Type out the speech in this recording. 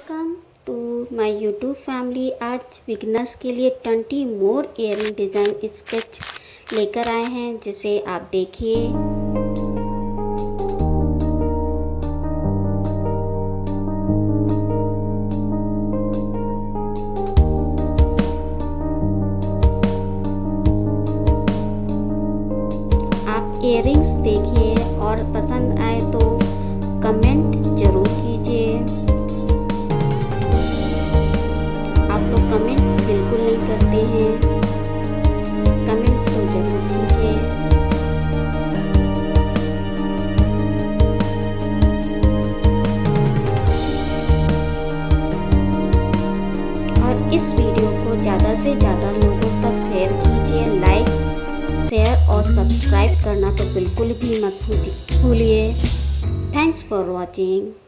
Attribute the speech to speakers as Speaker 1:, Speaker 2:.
Speaker 1: Welcome to my YouTube family. आज beginners के लिए 20 मोर इयरिंग डिज़ाइन स्केच लेकर आए हैं, जिसे आप देखिए। आप इयरिंग्स देखिए और पसंद आए तो कमेंट ज़रूर कीजिए। आप लोग कमेंट बिल्कुल नहीं करते हैं, कमेंट तो ज़रूर कीजिए। और इस वीडियो को ज़्यादा से ज़्यादा लोगों तक शेयर कीजिए। लाइक, शेयर और सब्सक्राइब करना तो बिल्कुल भी मत भूलिए। Thanks for watching.